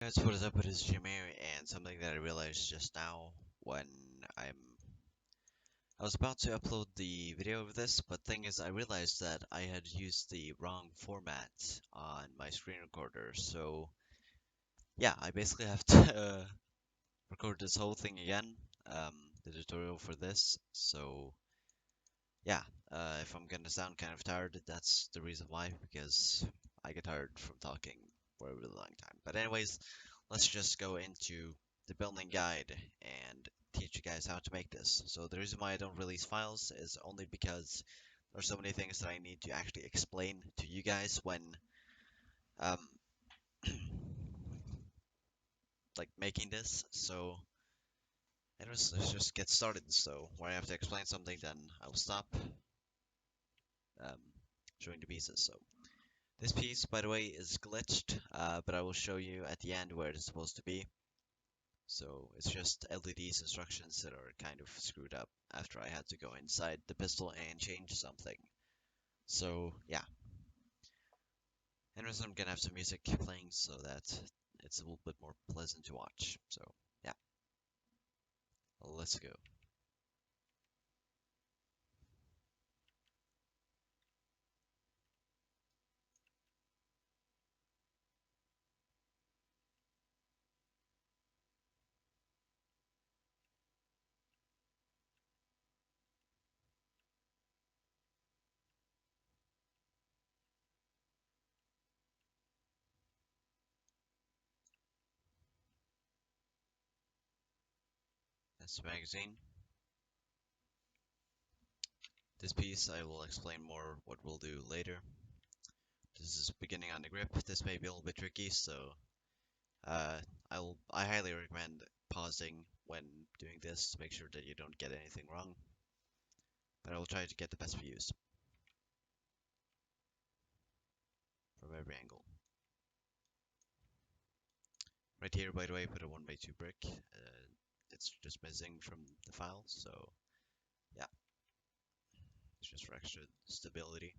Guys, what is up? It is Jimmy, and something that I realized just now when I'm I was about to upload the video of this, but thing is, I realized that I had used the wrong format on my screen recorder. So yeah, I basically have to record this whole thing again, um, the tutorial for this. So yeah, if I'm gonna sound kind of tired, that's the reason why, because I get tired from talking for a really long time. But anyways, let's just go into the building guide and teach you guys how to make this. So the reason why I don't release files is only because there's so many things that I need to actually explain to you guys when um, like making this. So anyways, let's just get started. So where I have to explain something, then I will stop um, showing the pieces. So this piece, by the way, is glitched, but I will show you at the end where it is supposed to be. So it's just LED's instructions that are kind of screwed up after I had to go inside the pistol and change something. So yeah, anyways, I'm gonna have some music playing so that it's a little bit more pleasant to watch. So yeah, let's go. That's the magazine. This piece I will explain more what we'll do later. This is beginning on the grip. This may be a little bit tricky, so uh, I highly recommend pausing when doing this to make sure that you don't get anything wrong. But I will try to get the best views from every angle. Right here, by the way, put a 1x2 brick. It's just missing from the file, so yeah, it's just for extra stability.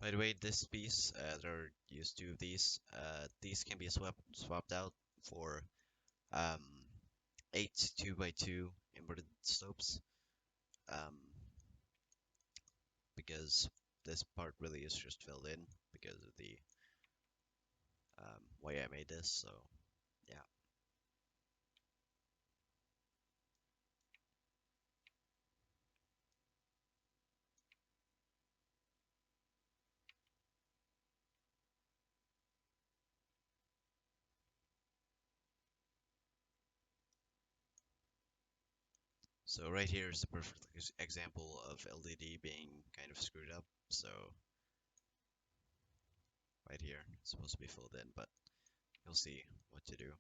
By the way, this piece, there are used two of these. These can be swapped out for um, 8 2x2 inverted slopes, um, because this part really is just filled in because of the way I made this. So yeah. So right here is the perfect example of LDD being kind of screwed up. So right here, it's supposed to be filled in, but you'll see what to do.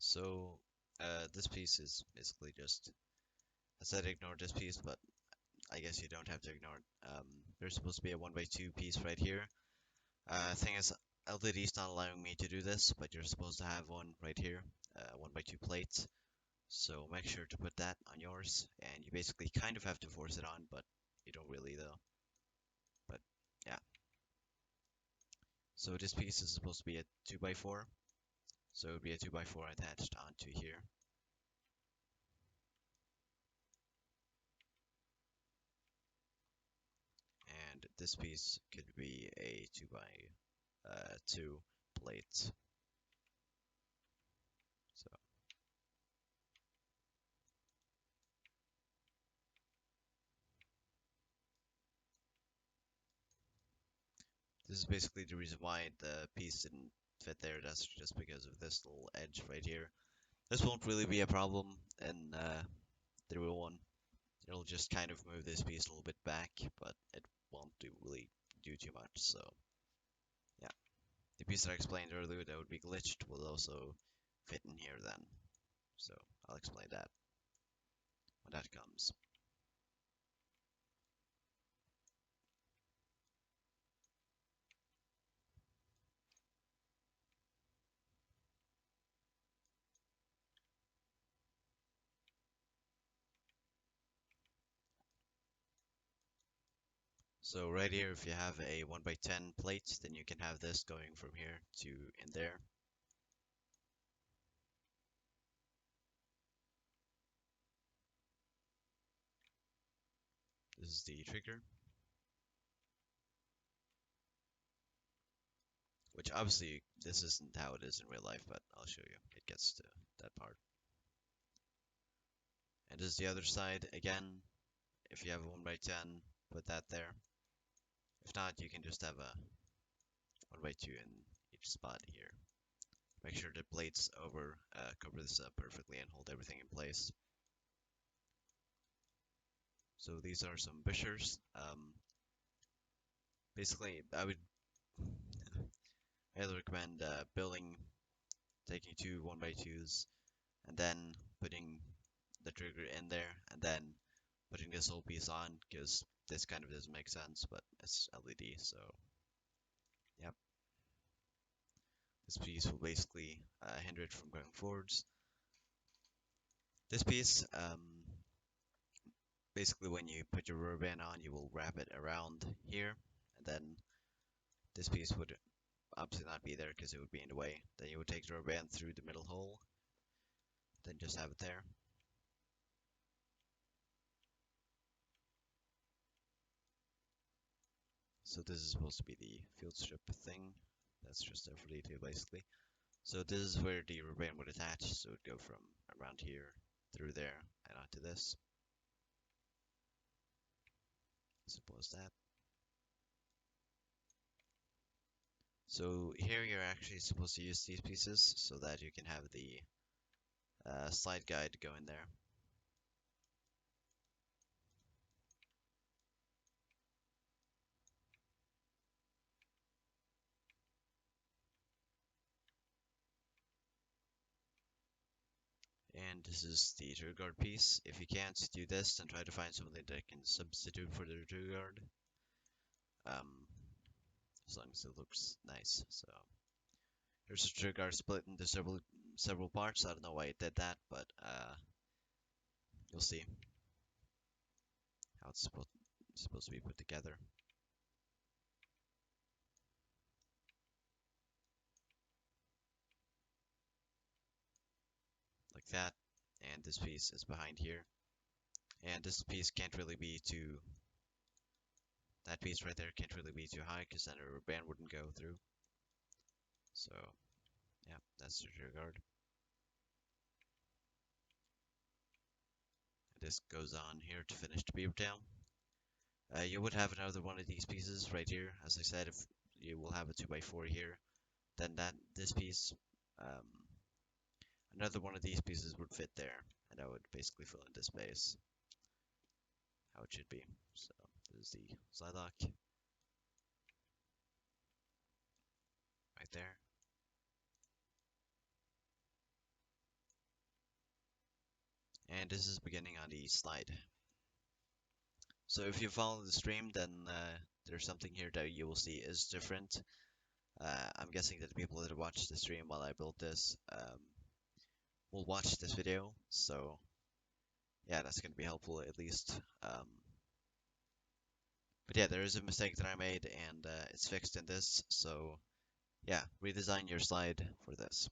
So this piece is basically just, I said ignore this piece, but I guess you don't have to ignore it. There's supposed to be a 1x2 piece right here. Thing is, LDD is not allowing me to do this, but you're supposed to have one right here, 1x2 plate. So make sure to put that on yours, and you basically kind of have to force it on, but you don't really though. But yeah. So this piece is supposed to be a 2x4, so it would be a 2x4 attached onto here. And this piece could be a 2x2 plate. So This is basically the reason why the piece didn't fit there. That's just because of this little edge right here. This won't really be a problem in the real one. It'll just kind of move this piece a little bit back, but it won't really do too much. So yeah, the piece that I explained earlier that would be glitched will also fit in here then. So I'll explain that when that comes. So right here, if you have a 1x10 plate, then you can have this going from here to in there. This is the trigger, which obviously this isn't how it is in real life, but I'll show you. It gets to that part. And this is the other side. Again, if you have a 1x10, put that there. If not, you can just have a 1x2 in each spot here. Make sure the plates cover this up perfectly and hold everything in place. So these are some bushers. Basically, I would highly recommend taking two 1x2s, and then putting the trigger in there, and then putting this whole piece on, because this kind of doesn't make sense, but it's LED, so yep. This piece will basically hinder it from going forwards. This piece, basically when you put your rubber band on, you will wrap it around here, and then this piece would obviously not be there because it would be in the way. Then you would take the rubber band through the middle hole, then just have it there. So this is supposed to be the field strip thing. That's just there for detail basically. So this is where the rubber band would attach, so it would go from around here through there and onto this. Simple as that. So here you're actually supposed to use these pieces so that you can have the slide guide go in there. And this is the trigger guard piece. If you can't do this, then try to find something that can substitute for the trigger guard. Um, as long as it looks nice. So here's the trigger guard split into several parts. I don't know why it did that, but you'll see how it's supposed to be put together. Like that. And this piece is behind here. And this piece can't really be too, that piece right there can't really be too high because then a rubber band wouldn't go through. So yeah, that's the trigger guard. This goes on here to finish the beaver tail. You would have another one of these pieces right here. As I said, if you will have a 2x4 here, then this piece, um, another one of these pieces would fit there, and that would basically fill in this space, how it should be. So this is the slide lock right there. And this is beginning on the slide. So if you follow the stream, then there's something here that you will see is different. I'm guessing that the people that watch the stream while I build this will watch this video, so yeah, that's going to be helpful at least. But yeah, there is a mistake that I made, and it's fixed in this, so yeah, redesign your slide for this.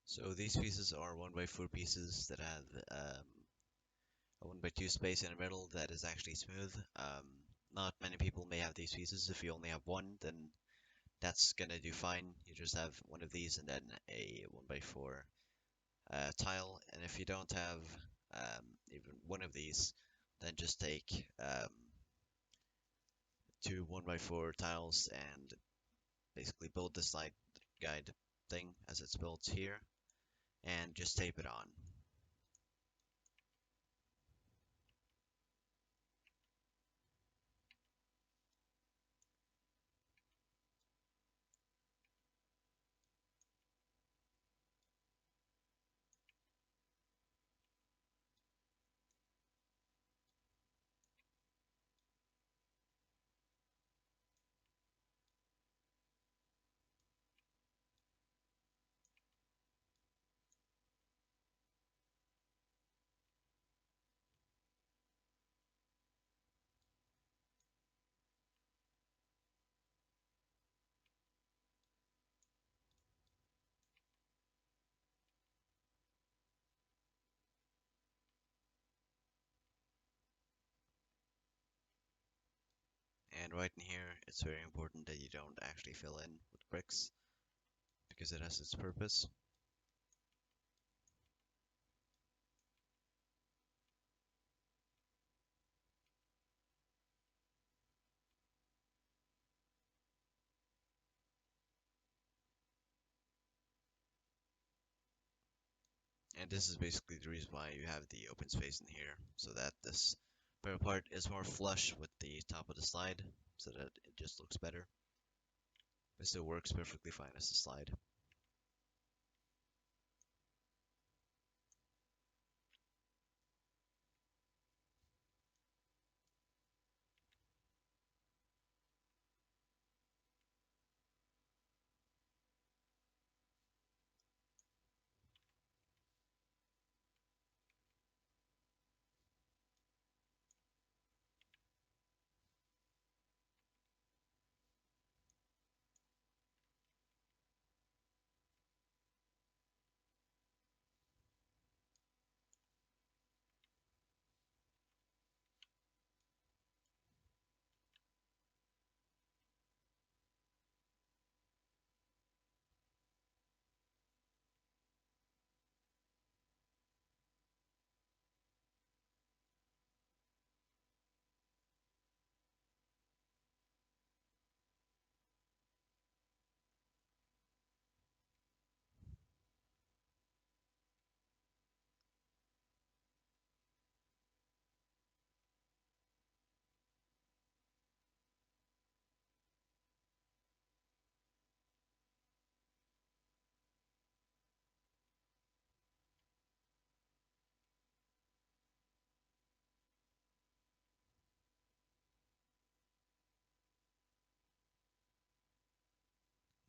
So these pieces are 1x4 pieces that have a 1x2 space in the middle that is actually smooth. Not many people may have these pieces. If you only have one, then that's gonna do fine. You just have one of these and then a 1x4 tile. And if you don't have even one of these, then just take two 1x4 tiles and basically build the slide guide thing as it's built here and just tape it on. And right in here, it's very important that you don't actually fill in with bricks because it has its purpose. And this is basically the reason why you have the open space in here, so that this upper part is more flush with the top of the slide, so that it just looks better. But still works perfectly fine as a slide.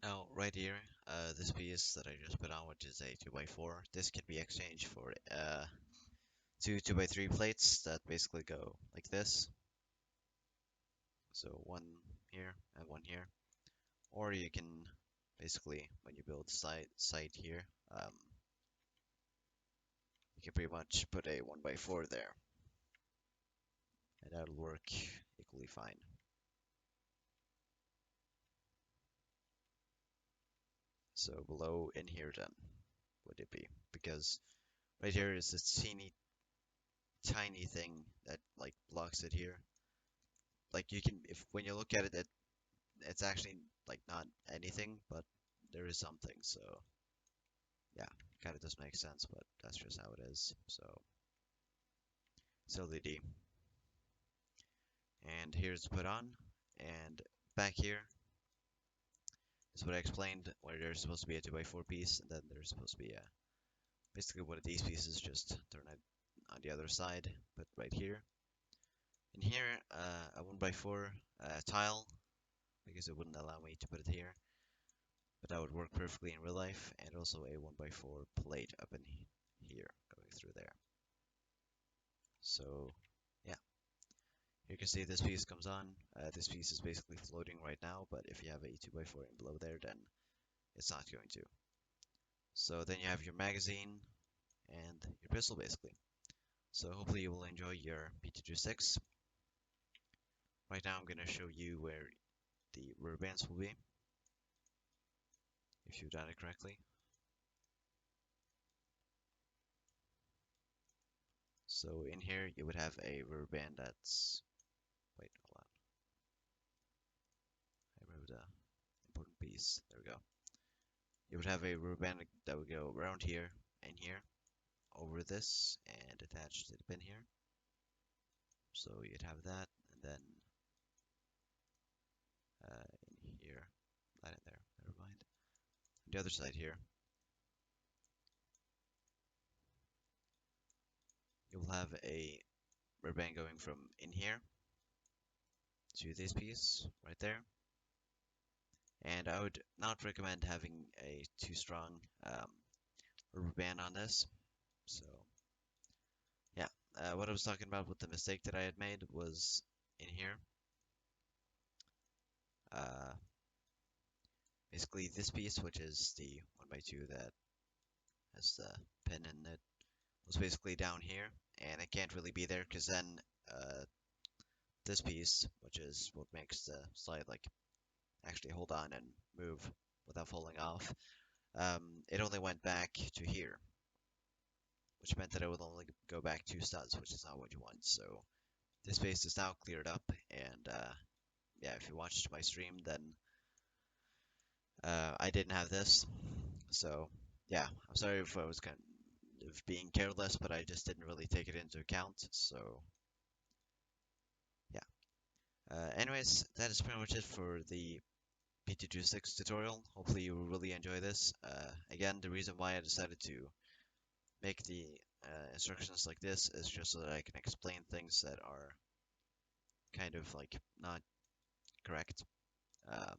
Now, right here, this piece that I just put on, which is a 2x4, this can be exchanged for two 2x3 plates that basically go like this. So one here and one here. Or you can basically, when you build side here, you can pretty much put a 1x4 there, and that'll work equally fine. So below in here then, would it be? Because right here is this teeny tiny thing that like blocks it here. Like you can, if when you look at it, it's actually like not anything, but there is something. So yeah, kind of does make sense, but that's just how it is. So LED, and here's put on, and back here is what I explained, where there's supposed to be a 2x4 piece, and then there's supposed to be a basically one of these pieces just turn it on the other side, but right here. And here, a 1x4 tile, because it wouldn't allow me to put it here, but that would work perfectly in real life, and also a 1x4 plate up in here, going through there. So, yeah. You can see this piece comes on. This piece is basically floating right now, but if you have a 2x4 in below there, then it's not going to. So then you have your magazine and your pistol basically. So hopefully you will enjoy your P226. Right now I'm going to show you where the rubber bands will be, if you've done it correctly. So in here you would have a rubber band that's, wait, hold on, I wrote a important piece, there we go. You would have a rubber band that would go around here and here, over this, and attached to the pin here. So you'd have that, and then in here, not in there, never mind. On the other side here, you'll have a rubber band going from in here to this piece right there. And I would not recommend having a too strong rubber band on this. So yeah, what I was talking about with the mistake that I had made was in here. Uh, Basically this piece, which is the 1x2 that has the pin in it, was basically down here, and it can't really be there because then this piece, which is what makes the slide like actually hold on and move without falling off, it only went back to here, which meant that it would only go back 2 studs, which is not what you want. So this space is now cleared up, and yeah, if you watched my stream, then I didn't have this. So yeah, I'm sorry if I was kind of being careless, but I just didn't really take it into account. So yeah. Anyways, that is pretty much it for the P226 tutorial. Hopefully you will really enjoy this. Again, the reason why I decided to make the instructions like this is just so that I can explain things that are kind of like not correct. Um,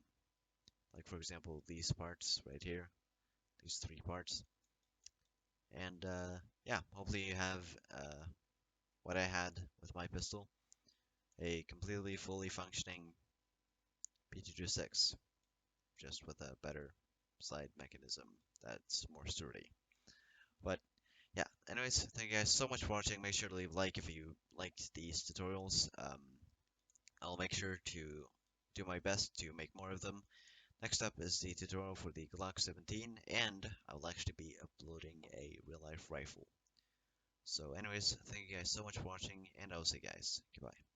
like for example, these parts right here, these 3 parts. And yeah, hopefully you have what I had with my pistol, a completely fully functioning P226, just with a better slide mechanism that's more sturdy. But yeah, anyways, thank you guys so much for watching. Make sure to leave a like if you liked these tutorials. I'll make sure to do my best to make more of them. Next up is the tutorial for the Glock 17, and I will actually be uploading a real-life rifle. So anyways, thank you guys so much for watching, and I'll see you guys. Goodbye.